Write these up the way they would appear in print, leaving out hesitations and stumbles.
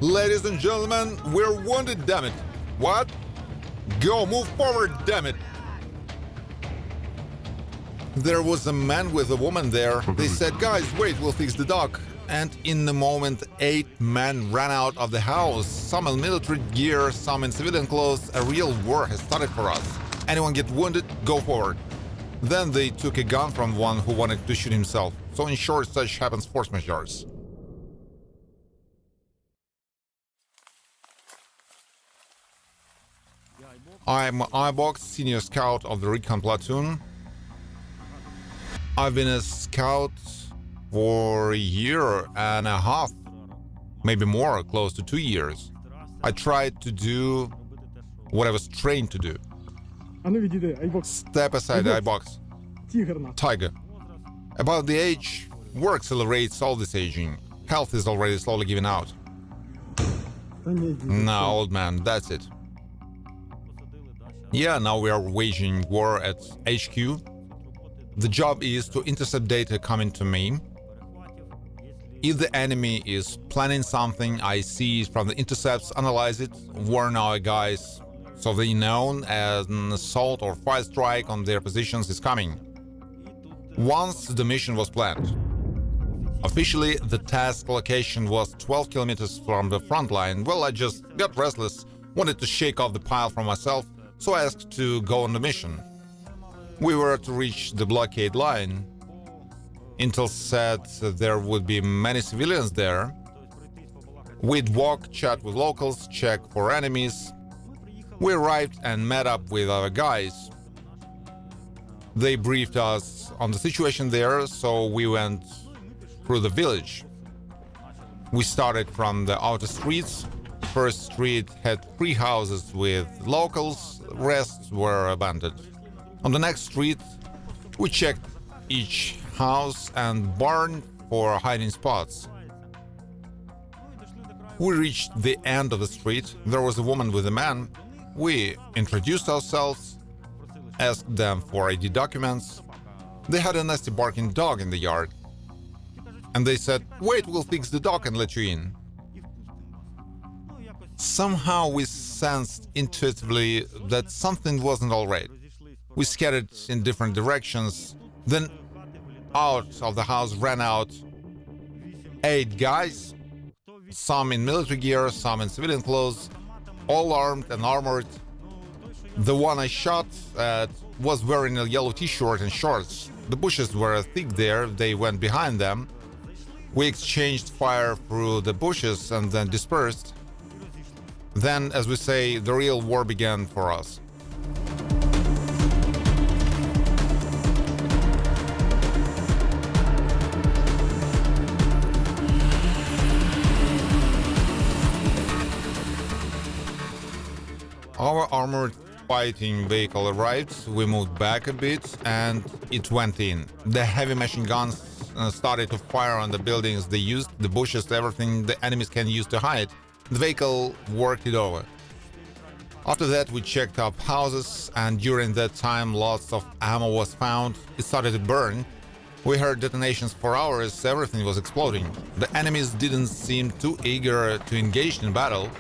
Ladies and gentlemen, we're wounded, damn it. What? Go, move forward, damn it. There was a man with a woman there. They said, guys, wait, we'll fix the dock. And in the moment, 8 men ran out of the house. Some in military gear, some in civilian clothes. A real war has started for us. Anyone get wounded, go forward. Then they took a gun from one who wanted to shoot himself. So in short, such happens force majeures. I'm Aibox, senior scout of the recon platoon. I've been a scout for a year and a half, maybe more, close to 2 years. I tried to do what I was trained to do. Step aside, Aibox. Tiger. About the age, war accelerates all this aging. Health is already slowly giving out. Now, old man, that's it. Yeah, now we are waging war at HQ. The job is to intercept data coming to me. If the enemy is planning something, I see it from the intercepts, analyze it, warn our guys so they know an assault or fire strike on their positions is coming. Once the mission was planned. Officially, the task location was 12 kilometers from the front line. Well, I just got restless, wanted to shake off the pile from myself, so I asked to go on the mission. We were to reach the blockade line. Intel said there would be many civilians there. We'd walk, chat with locals, check for enemies. We arrived and met up with our guys. They briefed us on the situation there, so we went through the village. We started from the outer streets. First street had 3 houses with locals, rest were abandoned. On the next street, we checked each house and barn for hiding spots. We reached the end of the street. There was a woman with a man. We introduced ourselves, asked them for ID documents. They had a nasty barking dog in the yard. And they said, wait, we'll fix the dog and let you in. Somehow we sensed intuitively that something wasn't all right. We scattered in different directions. Then out of the house ran out 8 guys, some in military gear, some in civilian clothes, all armed and armored. The one I shot at was wearing a yellow t-shirt and shorts. The bushes were thick there, they went behind them. We exchanged fire through the bushes and then dispersed. Then, as we say, the real war began for us. Our armored fighting vehicle arrived, we moved back a bit and it went in. The heavy machine guns started to fire on the buildings they used, the bushes, everything the enemies can use to hide. The vehicle worked it over. After that we checked up houses and during that time lots of ammo was found. It started to burn. We heard detonations for hours, everything was exploding. The enemies didn't seem too eager to engage in battle.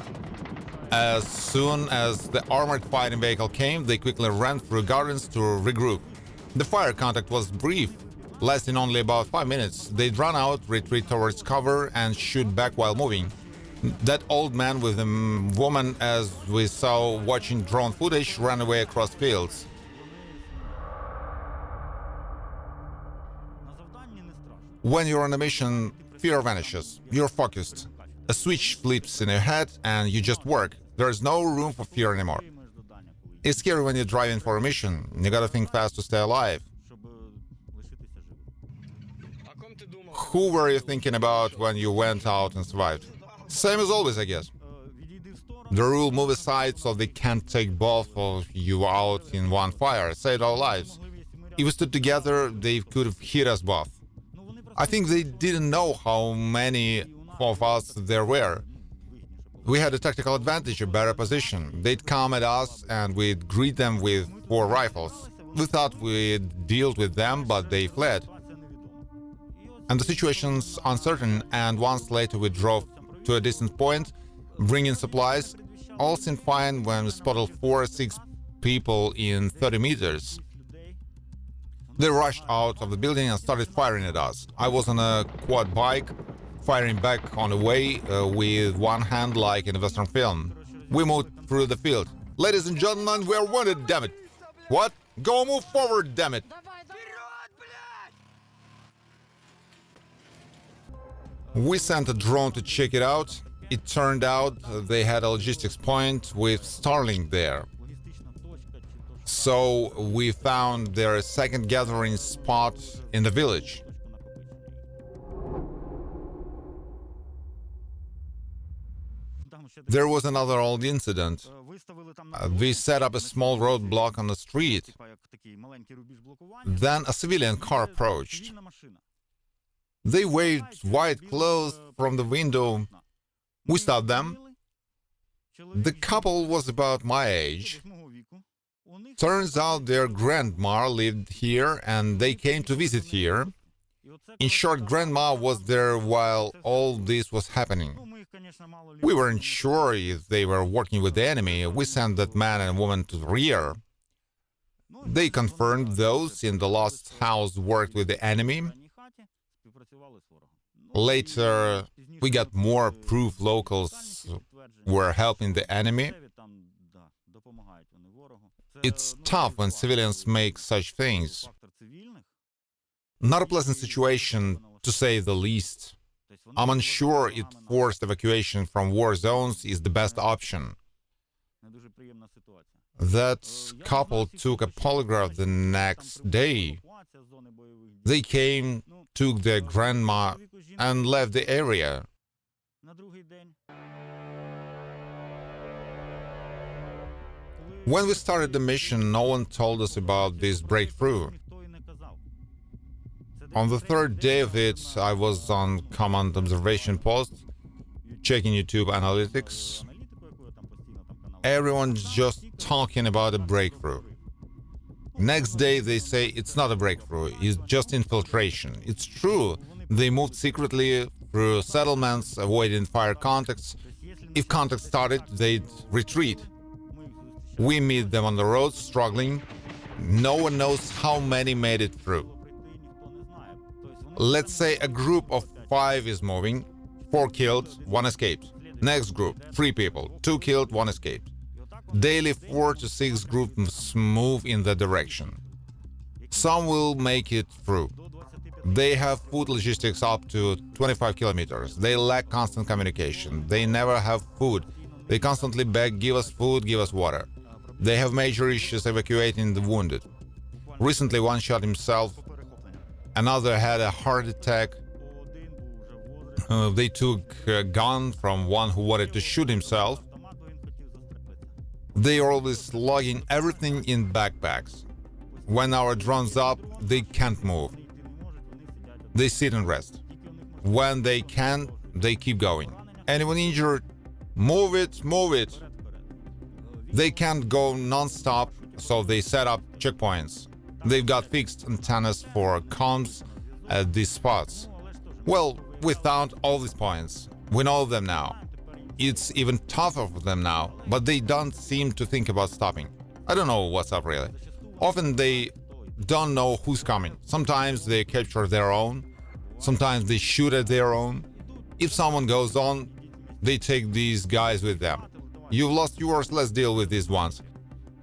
As soon as the armored fighting vehicle came, they quickly ran through gardens to regroup. The fire contact was brief, lasting only about 5 minutes. They'd run out, retreat towards cover and shoot back while moving. That old man with the woman, as we saw watching drone footage, ran away across fields. When you're on a mission, fear vanishes. You're focused. A switch flips in your head and you just work. There's no room for fear anymore. It's scary when you're driving for a mission. You gotta think fast to stay alive. Who were you thinking about when you went out and survived? Same as always, I guess. The rule: move aside so they can't take both of you out in one fire. Saved our lives. If we stood together, they could have hit us both. I think they didn't know how many of us there were. We had a tactical advantage, a better position. They'd come at us and we'd greet them with 4 rifles. We thought we'd deal with them, but they fled. And the situation's uncertain, and once later we drove to a distant point. bringing supplies. All seemed fine when we spotted 4 or 6 people in 30 meters. They rushed out of the building and started firing at us. I was on a quad bike, firing back on the way with one hand like in a Western film. We moved through the field. Ladies and gentlemen, we are wanted, damn it! What? Go move forward, damn it! We sent a drone to check it out. It turned out they had a logistics point with Starlink there. So we found their second gathering spot in the village. There was another old incident. We set up a small roadblock on the street. Then a civilian car approached. They waved white clothes from the window. We stopped them. The couple was about my age. Turns out their grandma lived here and they came to visit here. In short, grandma was there while all this was happening. We weren't sure if they were working with the enemy. We sent that man and woman to the rear. They confirmed those in the last house worked with the enemy. Later, we got more proof locals were helping the enemy. It's tough when civilians make such things. Not a pleasant situation, to say the least. I'm unsure if forced evacuation from war zones is the best option. That couple took a polygraph the next day. They came, took their grandma, and left the area. When we started the mission, no one told us about this breakthrough. On the third day of it, I was on command observation post, checking YouTube analytics. Everyone's just talking about a breakthrough. Next day they say it's not a breakthrough, it's just infiltration. It's true, they moved secretly through settlements, avoiding fire contacts. If contact started, they'd retreat. We meet them on the road, struggling. No one knows how many made it through. Let's say a group of 5 is moving, 4 killed, 1 escaped. Next group, 3 people, 2 killed, 1 escaped. Daily 4 to 6 groups move in that direction. Some will make it through. They have food logistics up to 25 kilometers. They lack constant communication. They never have food. They constantly beg, give us food, give us water. They have major issues evacuating the wounded. Recently one shot himself. Another had a heart attack. They took a gun from one who wanted to shoot himself. They are always lugging everything in backpacks. When our drone's up, they can't move. They sit and rest. When they can, they keep going. Anyone injured? Move it, move it. They can't go non-stop, so they set up checkpoints. They've got fixed antennas for comms at these spots. Well, we found all these points. We know them now. It's even tougher for them now, but they don't seem to think about stopping. I don't know what's up really. Often they don't know who's coming. Sometimes they capture their own. Sometimes they shoot at their own. If someone goes on, they take these guys with them. You've lost yours, let's deal with these ones.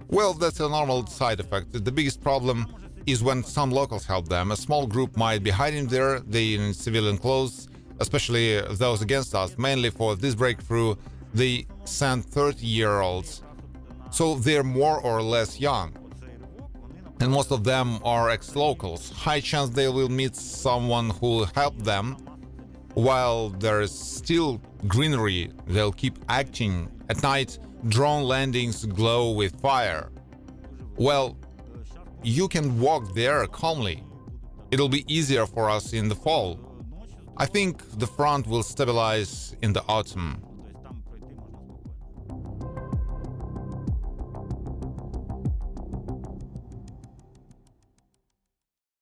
Well, that's a normal side effect. The biggest problem is when some locals help them. A small group might be hiding there, they in civilian clothes, especially those against us. Mainly for this breakthrough, they sent 30-year-olds. So they're more or less young. And most of them are ex-locals. High chance they will meet someone who'll help them. While there's still greenery, they'll keep acting. At night, drone landings glow with fire. Well, you can walk there calmly. It'll be easier for us in the fall. I think the front will stabilize in the autumn.